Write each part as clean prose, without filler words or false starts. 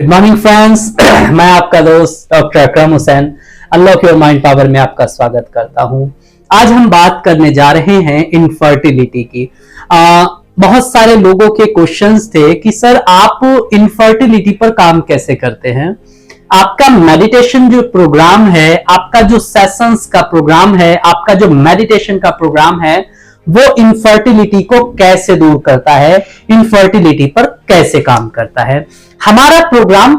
Good morning friends. मैं आपका दोस्त doctor Akram Hussain unlock your mind power में आपका स्वागत करता हूं। आज हम बात करने जा रहे हैं इनफर्टिलिटी की। बहुत सारे लोगों के क्वेश्चंस थे कि सर आप इनफर्टिलिटी पर काम कैसे करते हैं। आपका मेडिटेशन जो प्रोग्राम है, आपका जो सेशंस का प्रोग्राम है, आपका जो मेडिटेशन का प्रोग्राम है, वो इनफर्टिलिटी को कैसे दूर करता है, इनफर्टिलिटी पर कैसे काम करता है। हमारा प्रोग्राम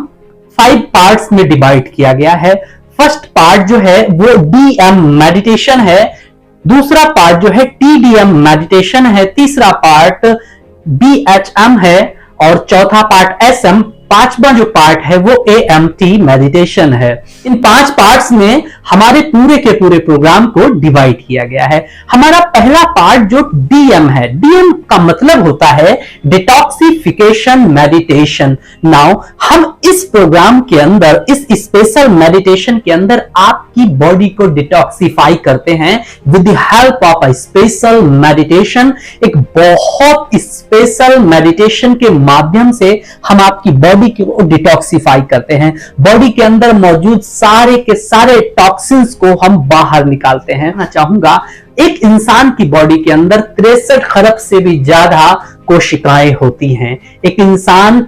5 पार्ट्स में डिवाइड किया गया है। फर्स्ट पार्ट जो है वो डीएम मेडिटेशन है, दूसरा पार्ट जो है टीडीएम मेडिटेशन है, तीसरा पार्ट बीएचएम है और चौथा पार्ट एसएम, पांचवा जो पार्ट है वो एएमटी मेडिटेशन है। इन 5 पार्ट्स में हमारे पूरे के पूरे प्रोग्राम को डिवाइड किया गया है। हमारा पहला पार्ट जो डीएम है, डीएम का मतलब होता है डिटॉक्सिफिकेशन मेडिटेशन। नाउ हम इस प्रोग्राम के अंदर, इस स्पेशल मेडिटेशन के अंदर आपकी बॉडी को डिटॉक्सिफाई करते हैं with the help of a special meditation. एक बहुत स्पेशल मेडिटेशन के माध्यम से हम आपकी बॉडी को डिटॉक्सिफाई करते हैं। बॉडी के अंदर मौजूद सारे के सारे टॉक्सिन्स को हम बाहर निकालते हैं। मैं चाहूंगा, एक इंसान की बॉडी के अंदर 63 खरब से भी ज्यादा कोशिकाएं होती हैं। एक इंसान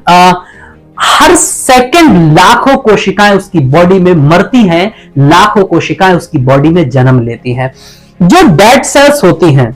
हर सेकंड लाखों कोशिकाएं उसकी बॉडी में मरती हैं, लाखों कोशिकाएं उसकी बॉडी में जन्म लेती हैं। जो डेड सेल्स होती हैं,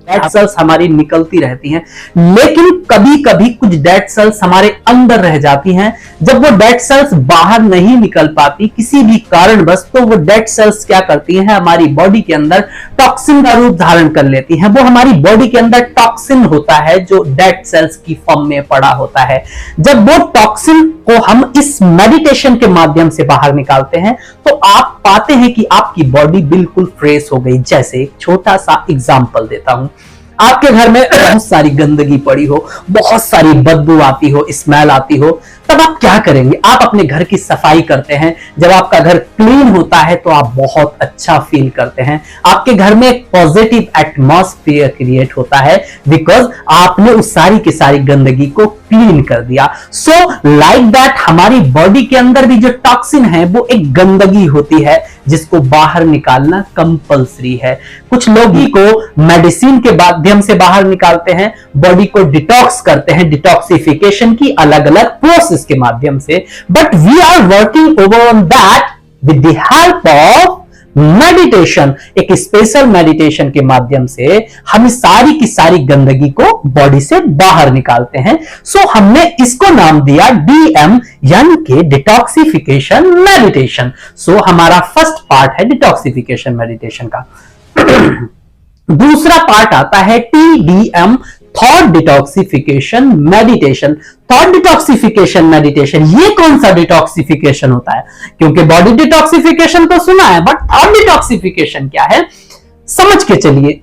डेड सेल्स हमारी निकलती रहती हैं, लेकिन कभी कभी कुछ डेड सेल्स हमारे अंदर रह जाती हैं। जब वो डेड सेल्स बाहर नहीं निकल पाती किसी भी कारणवश, तो वो डेड सेल्स क्या करती हैं, हमारी बॉडी के अंदर टॉक्सिन का रूप धारण कर लेती हैं। वो हमारी बॉडी के अंदर टॉक्सिन होता है जो डेड सेल्स की फॉर्म में पड़ा होता है। जब वो टॉक्सिन को हम इस मेडिटेशन के माध्यम से बाहर निकालते हैं तो आप पाते हैं कि आपकी बॉडी बिल्कुल फ्रेश हो गई। जैसे एक छोटा सा एग्जांपल देता हूं, आपके घर में बहुत सारी गंदगी पड़ी हो, बहुत सारी बदबू आती हो, स्मेल आती हो, तब आप क्या करेंगे? आप अपने घर की सफाई करते हैं। जब आपका घर क्लीन होता है तो आप बहुत अच्छा फील करते हैं। आपके घर में एक पॉजिटिव एटमॉस्फेयर क्रिएट होता है बिकॉज आपने उस सारी की सारी गंदगी को क्लीन कर दिया। सो लाइक दैट हमारी बॉडी के अंदर भी जो टॉक्सिन है वो एक गंदगी होती है जिसको बाहर निकालना कंपलसरी है। कुछ लोग ही को मेडिसिन के माध्यम से बाहर निकालते हैं, बॉडी को डिटॉक्स करते हैं, डिटॉक्सिफिकेशन की अलग अलग प्रोसेस के माध्यम से। But we are working over on that with the help of meditation. एक स्पेशल मेडिटेशन के माध्यम से हम सारी की सारी गंदगी को बॉडी से बाहर निकालते हैं। सो हमने इसको नाम दिया डीएम, यानी कि डिटॉक्सिफिकेशन मेडिटेशन। सो हमारा फर्स्ट पार्ट है डिटॉक्सिफिकेशन मेडिटेशन का। दूसरा पार्ट आता है TDM, thought detoxification meditation. Thought detoxification meditation, ये कौन सा डिटॉक्सिफिकेशन होता है? क्योंकि बॉडी डिटॉक्सिफिकेशन तो सुना है, बट थॉट डिटॉक्सिफिकेशन क्या है समझ के चलिए।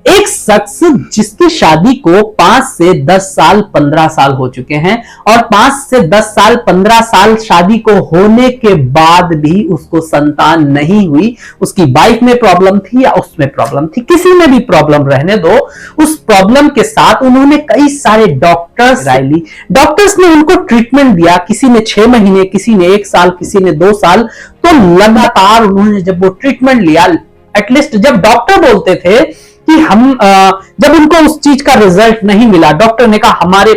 एक शख्स जिसकी शादी को 5 से 10 साल 15 साल हो चुके हैं और 5 से 10 साल 15 साल शादी को होने के बाद भी उसको संतान नहीं हुई। उसकी वाइफ में प्रॉब्लम थी या उसमें प्रॉब्लम थी, किसी में भी प्रॉब्लम रहने दो, उस प्रॉब्लम के साथ उन्होंने कई सारे डॉक्टर्स राय ली। डॉक्टर्स ने उनको ट्रीटमेंट दिया, किसी ने 6 महीने, किसी ने 1 साल, किसी ने 2 साल। तो लगातार उन्होंने जब वो ट्रीटमेंट लिया, एटलीस्ट जब डॉक्टर बोलते थे कि हम जब उनको उस चीज का रिजल्ट नहीं मिला, डॉक्टर ने कहा हमारे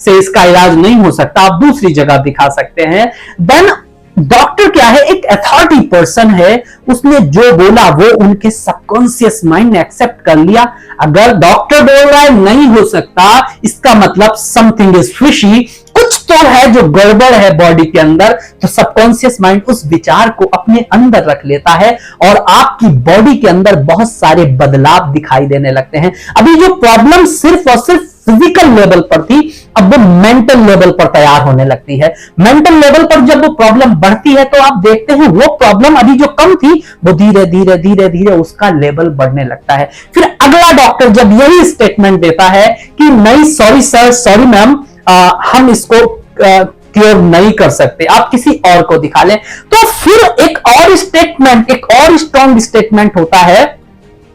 से इसका इलाज नहीं हो सकता, आप दूसरी जगह दिखा सकते हैं। देन डॉक्टर क्या है, एक अथॉरिटी पर्सन है, उसने जो बोला वो उनके सबकॉन्शियस माइंड ने एक्सेप्ट कर लिया। अगर डॉक्टर बोल रहा है नहीं हो सकता, इसका मतलब समथिंग इज फिशी, कुछ तो है जो गड़बड़ है बॉडी के अंदर। तो सबकॉन्शियस माइंड उस विचार को अपने अंदर रख लेता है और आपकी बॉडी के अंदर बहुत सारे बदलाव दिखाई देने लगते हैं। अभी जो प्रॉब्लम सिर्फ और सिर्फ फिजिकल लेवल पर थी, अब वो मेंटल लेवल पर तैयार होने लगती है। मेंटल लेवल पर जब वो प्रॉब्लम बढ़ती है तो आप देखते हैं वो प्रॉब्लम अभी जो कम थी वो धीरे धीरे धीरे धीरे उसका लेवल बढ़ने लगता है। फिर अगला डॉक्टर जब यही स्टेटमेंट देता है कि नहीं, सॉरी सर, सॉरी मैम, हम इसको क्योर नहीं कर सकते, आप किसी और को दिखा लें। तो फिर एक और स्टेटमेंट, एक और स्ट्रॉन्ग स्टेटमेंट होता है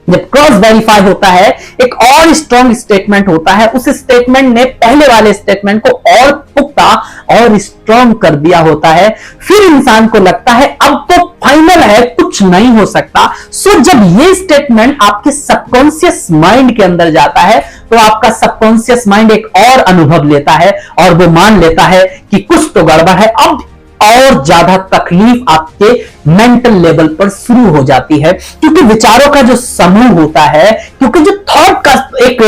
जब क्रॉस वेरीफाई होता है, एक और स्ट्रॉन्ग स्टेटमेंट होता है, उस स्टेटमेंट ने पहले वाले स्टेटमेंट को और पुख्ता और स्ट्रॉन्ग कर दिया होता है। फिर इंसान को लगता है अब तो फाइनल है, कुछ नहीं हो सकता। सो जब ये स्टेटमेंट आपके सबकॉन्शियस माइंड के अंदर जाता है तो आपका सबकॉन्शियस माइंड एक और अनुभव लेता है और वो मान लेता है कि कुछ तो गड़बड़ है। अब और ज्यादा तकलीफ आपके मेंटल लेवल पर शुरू हो जाती है, क्योंकि विचारों का जो समूह होता है, क्योंकि जो थॉट का एक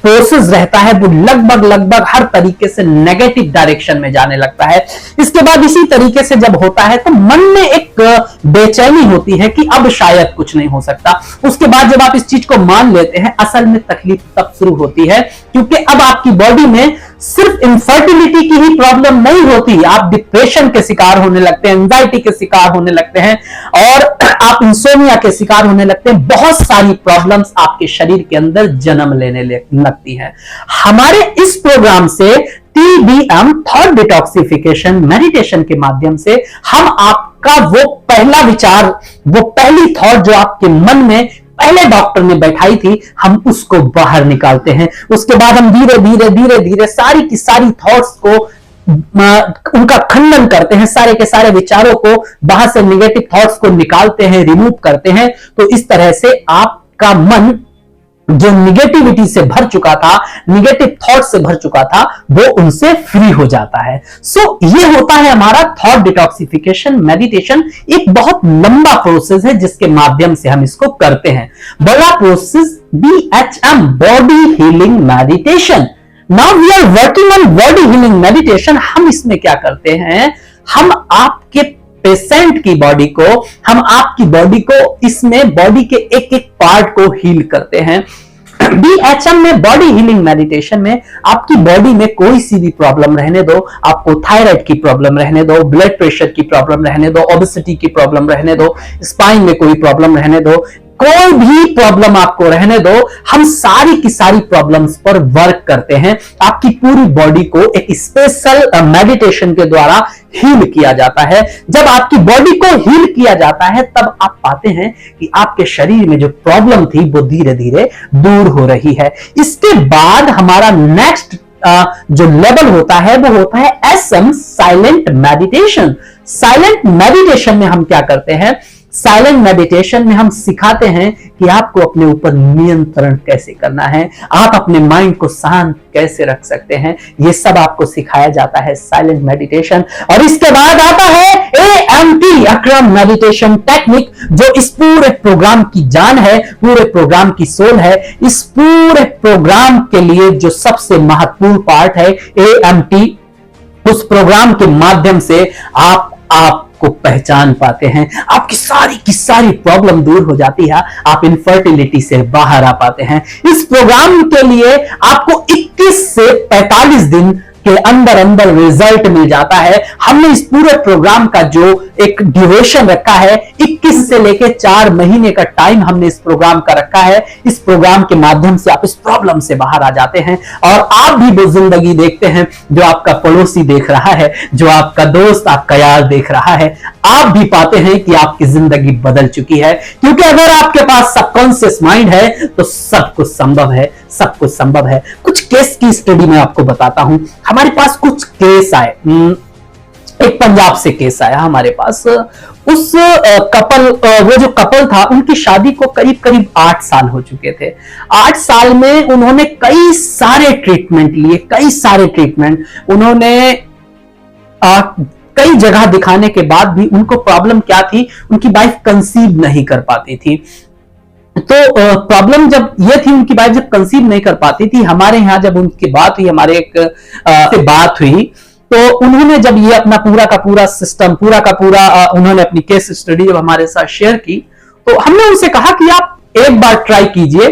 प्रोसेस रहता है वो लगभग हर तरीके से नेगेटिव डायरेक्शन में जाने लगता है। इसके बाद इसी तरीके से जब होता है तो मन में एक बेचैनी होती है कि अब शायद कुछ नहीं हो सकता। उसके बाद जब आप इस चीज को मान लेते हैं, असल में तकलीफ तब शुरू होती है, क्योंकि अब आपकी बॉडी में सिर्फ इनफर्टिलिटी की ही प्रॉब्लम नहीं होती, आप डिप्रेशन के शिकार होने लगते हैं, एंजाइटी के शिकार होने लगते हैं और आप इंसोमिया के शिकार होने लगते हैं। बहुत सारी प्रॉब्लम्स आपके शरीर के अंदर जन्म लेने लगती हैं। हमारे इस प्रोग्राम से TDM थॉट डिटॉक्सिफिकेशन मेडिटेशन के माध्यम से हम आपका वो पहला विचार, वो पहली थॉट जो आपके मन में पहले डॉक्टर ने बैठाई थी, हम उसको बाहर निकालते हैं। उसके बाद हम धीरे धीरे सारी की सारी थॉट्स को उनका खंडन करते हैं, सारे के सारे विचारों को बाहर से, नेगेटिव थॉट्स को निकालते हैं, रिमूव करते हैं। तो इस तरह से आपका मन जो निगेटिविटी से भर चुका था, निगेटिव थॉट से भर चुका था, वो उनसे फ्री हो जाता है। सो ये होता है हमारा थॉट डिटॉक्सिफिकेशन मेडिटेशन। एक बहुत लंबा प्रोसेस है जिसके माध्यम से हम इसको करते हैं। बड़ा process BHM body healing meditation. Now we are working on body healing meditation. हम इसमें क्या करते हैं, हम आपके पेशेंट की बॉडी को, हम आपकी बॉडी को, इसमें बॉडी के एक एक पार्ट को हील करते हैं। BHM में, बॉडी हीलिंग मेडिटेशन में, आपकी बॉडी में कोई सी भी प्रॉब्लम रहने दो, आपको थायराइड की प्रॉब्लम रहने दो, ब्लड प्रेशर की प्रॉब्लम रहने दो, ओबेसिटी की प्रॉब्लम रहने दो, स्पाइन में कोई प्रॉब्लम रहने दो, कोई भी प्रॉब्लम आपको रहने दो, हम सारी की सारी प्रॉब्लम्स पर वर्क करते हैं। आपकी पूरी बॉडी को एक स्पेशल मेडिटेशन के द्वारा हील किया जाता है। जब आपकी बॉडी को हील किया जाता है तब आप पाते हैं कि आपके शरीर में जो प्रॉब्लम थी वो धीरे धीरे दूर हो रही है। इसके बाद हमारा नेक्स्ट जो लेवल होता है वो होता है SM silent meditation. Silent meditation में हम क्या करते हैं, साइलेंट मेडिटेशन में हम सिखाते हैं कि आपको अपने ऊपर नियंत्रण कैसे करना है, आप अपने माइंड को शांत कैसे रख सकते हैं, ये सब आपको सिखाया जाता है साइलेंट मेडिटेशन। और इसके बाद आता है AMT अक्रम मेडिटेशन टेक्निक, जो इस पूरे प्रोग्राम की जान है, पूरे प्रोग्राम की सोल है। इस पूरे प्रोग्राम के लिए जो सबसे महत्वपूर्ण पार्ट है AMT, उस प्रोग्राम के माध्यम से आप को पहचान पाते हैं, आपकी सारी की सारी प्रॉब्लम दूर हो जाती है, आप इनफर्टिलिटी से बाहर आ पाते हैं। इस प्रोग्राम के लिए आपको 21 से 45 दिन के अंदर अंदर रिजल्ट मिल जाता है। हमने इस पूरे प्रोग्राम का जो एक ड्यूरेशन रखा है, 21 से लेकर 4 महीने का टाइम हमने इस प्रोग्राम का रखा है। इस प्रोग्राम के माध्यम से आप इस प्रॉब्लम से बाहर आ जाते हैं और आप भी वो जिंदगी देखते हैं जो आपका पड़ोसी देख रहा है, जो आपका दोस्त, आपका यार देख रहा है। आप भी पाते हैं कि आपकी जिंदगी बदल चुकी है, क्योंकि अगर आपके पास सबकॉन्शियस माइंड है तो सब कुछ संभव है, सब कुछ संभव है। कुछ केस की स्टडी मैं आपको बताता हूं। हमारे पास कुछ केस आए, एक पंजाब से केस आया हमारे पास। उस कपल, वो जो कपल था, उनकी शादी को करीब करीब 8 साल हो चुके थे। 8 साल में उन्होंने कई सारे ट्रीटमेंट लिए, कई सारे ट्रीटमेंट उन्होंने कई जगह दिखाने के बाद भी उनको प्रॉब्लम क्या थी, उनकी वाइफ कंसीव नहीं कर पाती थी। तो प्रॉब्लम जब ये थी, उनकी वाइफ जब कंसीव नहीं कर पाती थी, हमारे यहाँ जब उनकी बात हुई, हमारे एक बात हुई, तो उन्होंने जब ये अपना पूरा का पूरा सिस्टम, पूरा का पूरा उन्होंने अपनी केस स्टडी जब हमारे साथ शेयर की, तो हमने उनसे कहा कि आप एक बार ट्राई कीजिए।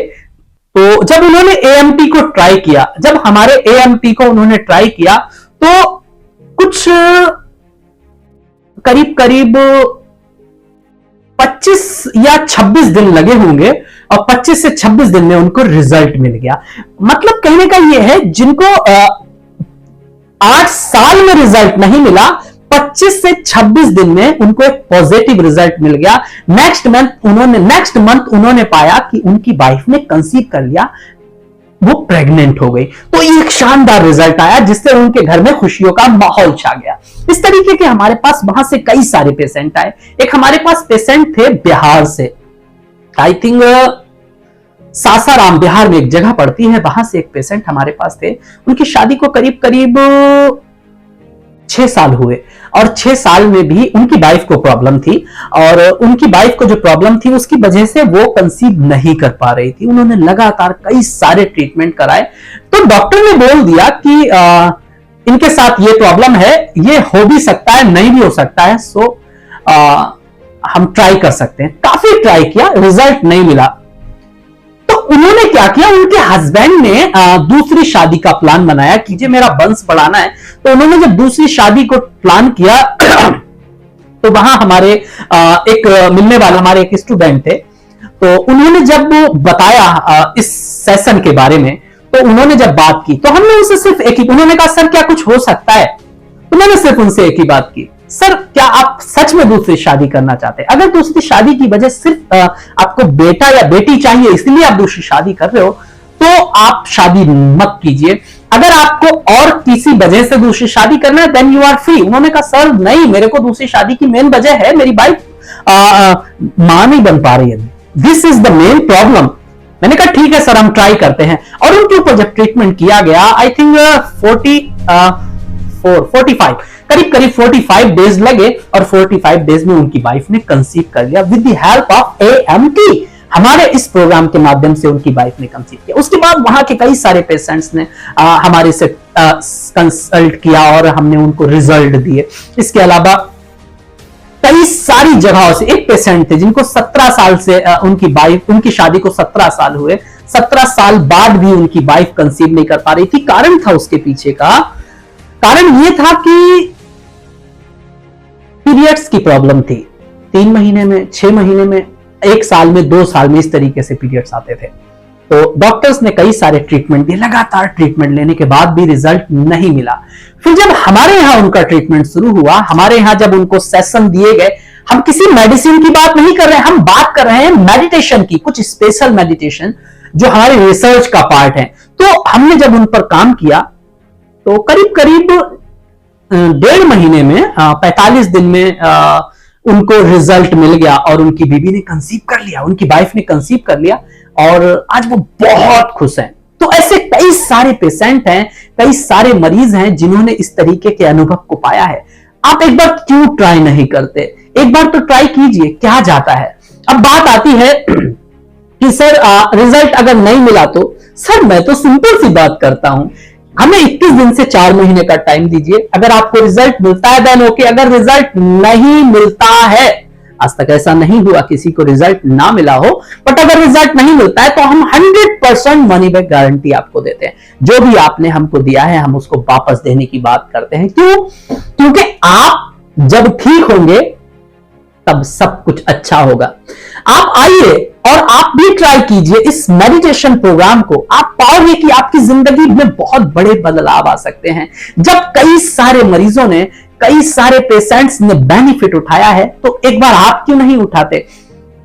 तो जब उन्होंने AMT को ट्राई किया, जब हमारे AMT को उन्होंने ट्राई किया, तो कुछ करीब करीब 25 या 26 दिन लगे होंगे और 25 से 26 दिन में उनको रिजल्ट मिल गया। मतलब कहने का यह है, जिनको 8 साल में रिजल्ट नहीं मिला, 25 से 26 दिन में उनको एक पॉजिटिव रिजल्ट मिल गया। नेक्स्ट मंथ उन्होंने पाया कि उनकी वाइफ ने कंसीव कर लिया, वो प्रेग्नेंट हो गई। तो एक शानदार रिजल्ट आया जिससे उनके घर में खुशियों का माहौल छा गया। इस तरीके के हमारे पास वहां से कई सारे पेशेंट आए। एक हमारे पास पेशेंट थे बिहार से, आई थिंक सासाराम बिहार में एक जगह पड़ती है, वहां से एक पेशेंट हमारे पास थे। उनकी शादी को करीब करीब 6 साल हुए और 6 साल में भी उनकी वाइफ को प्रॉब्लम थी, और उनकी वाइफ को जो प्रॉब्लम थी उसकी वजह से वो कंसीव नहीं कर पा रही थी। उन्होंने लगातार कई सारे ट्रीटमेंट कराए, तो डॉक्टर ने बोल दिया कि इनके साथ ये प्रॉब्लम है, ये हो भी सकता है नहीं भी हो सकता है, सो हम ट्राई कर सकते हैं। काफी ट्राई किया, रिजल्ट नहीं मिला। तो उन्होंने क्या किया, उनके हस्बैंड ने दूसरी शादी का प्लान बनाया कि जे मेरा वंश बढ़ाना है। तो उन्होंने जब दूसरी शादी को प्लान किया तो वहां हमारे एक मिलने वाले हमारे एक स्टूडेंट थे, तो उन्होंने जब बताया इस सेशन के बारे में, तो उन्होंने जब बात की तो हमने उनसे सिर्फ एक ही, उन्होंने कहा सर क्या कुछ हो सकता है? तो मैंने सिर्फ उनसे एक ही बात की, सर क्या आप सच में दूसरी शादी करना चाहते हैं? अगर दूसरी शादी की वजह सिर्फ आपको बेटा या बेटी चाहिए इसलिए आप दूसरी शादी कर रहे हो, तो आप शादी मत कीजिए। अगर आपको और किसी वजह से दूसरी शादी करना है देन यू आर फ्री। उन्होंने कहा सर नहीं, मेरे को दूसरी शादी की मेन वजह है मेरी वाइफ मां नहीं बन पा रही है, this is the main problem. मैंने कहा ठीक है सर, हम ट्राई करते हैं। और उनके ऊपर जब ट्रीटमेंट किया गया, आई थिंक 45 करीब 45 डेज लगे, और 45 डेज में उनकी वाइफ ने कंसीव कर लिया with the help of AMT। हमारे इस प्रोग्राम के माध्यम से उनकी वाइफ ने कंसीव किया। उसके बाद वहां के कई सारे पेशेंट्स ने हमारे से कंसल्ट किया और हमने उनको रिजल्ट दिए। इसके अलावा कई सारी जगहों से एक पेशेंट थे जिनको 17 साल से उनकी शादी को 17 साल हुए, 17 साल बाद भी उनकी वाइफ कंसीव नहीं कर पा रही थी। कारण था उसके पीछे का, कारण यह था कि पीरियड्स की प्रॉब्लम थी। 3 महीने में, 6 महीने में, 1 साल में, 2 साल में, इस तरीके से पीरियड्स आते थे। तो डॉक्टर्स ने कई सारे ट्रीटमेंट दिए, लगातार ट्रीटमेंट लेने के बाद भी रिजल्ट नहीं मिला। फिर जब हमारे यहां उनका ट्रीटमेंट शुरू हुआ, हमारे यहां जब उनको सेशन दिए गए, हम किसी मेडिसिन की बात नहीं कर रहे हैं, हम बात कर रहे हैं मेडिटेशन की, कुछ स्पेशल मेडिटेशन जो हमारे रिसर्च का पार्ट है। तो हमने जब उन पर काम किया तो करीब 1.5 महीने में, 45 दिन में उनको रिजल्ट मिल गया और उनकी बीवी ने कंसीव कर लिया, उनकी वाइफ ने कंसीव कर लिया, और आज वो बहुत खुश हैं। तो ऐसे कई सारे पेशेंट हैं, कई सारे मरीज हैं जिन्होंने इस तरीके के अनुभव को पाया है। आप एक बार क्यों ट्राई नहीं करते? एक बार तो ट्राई कीजिए, क्या जाता है। अब बात आती है कि सर रिजल्ट अगर नहीं मिला तो, सर मैं तो सिंपल सी बात करता हूं, हमें 21 दिन से 4 महीने का टाइम दीजिए। अगर आपको रिजल्ट मिलता है देन ओके, अगर रिजल्ट नहीं मिलता है, आज तक ऐसा नहीं हुआ किसी को रिजल्ट ना मिला हो, बट अगर रिजल्ट नहीं मिलता है तो हम 100% मनी बैक गारंटी आपको देते हैं। जो भी आपने हमको दिया है हम उसको वापस देने की बात करते हैं। क्यों? क्योंकि आप जब ठीक होंगे तब सब कुछ अच्छा होगा। आप आइए और आप भी ट्राई कीजिए इस मेडिटेशन प्रोग्राम को, आप पाओगे कि आपकी जिंदगी में बहुत बड़े बदलाव आ सकते हैं। जब कई सारे मरीजों ने, कई सारे पेशेंट्स ने बेनिफिट उठाया है, तो एक बार आप क्यों नहीं उठाते?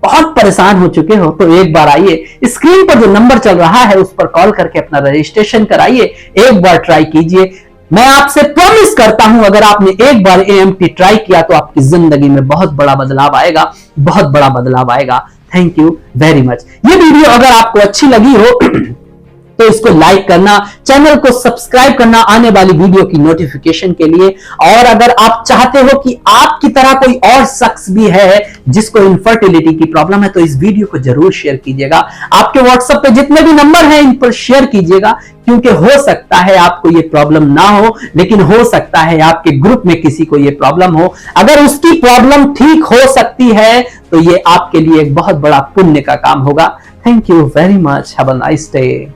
बहुत परेशान हो चुके हो तो एक बार आइए, स्क्रीन पर जो नंबर चल रहा है उस पर कॉल करके अपना रजिस्ट्रेशन कराइए, एक बार ट्राई कीजिए। मैं आपसे प्रॉमिस करता हूं अगर आपने एक बार AMT ट्राई किया तो आपकी जिंदगी में बहुत बड़ा बदलाव आएगा, बहुत बड़ा बदलाव आएगा। Thank you very much. ये वीडियो अगर आपको अच्छी लगी हो तो इसको लाइक करना, चैनल को सब्सक्राइब करना आने वाली वीडियो की नोटिफिकेशन के लिए। और अगर आप चाहते हो कि आपकी तरह कोई और शख्स भी है जिसको इनफर्टिलिटी की प्रॉब्लम है, तो इस वीडियो को जरूर शेयर कीजिएगा। आपके व्हाट्सएप पे जितने भी नंबर हैं इन पर शेयर कीजिएगा, क्योंकि हो सकता है आपको ये प्रॉब्लम ना हो, लेकिन हो सकता है आपके ग्रुप में किसी को ये प्रॉब्लम हो। अगर उसकी प्रॉब्लम ठीक हो सकती है तो ये आपके लिए एक बहुत बड़ा पुण्य का काम होगा। Thank you very much, have a nice day.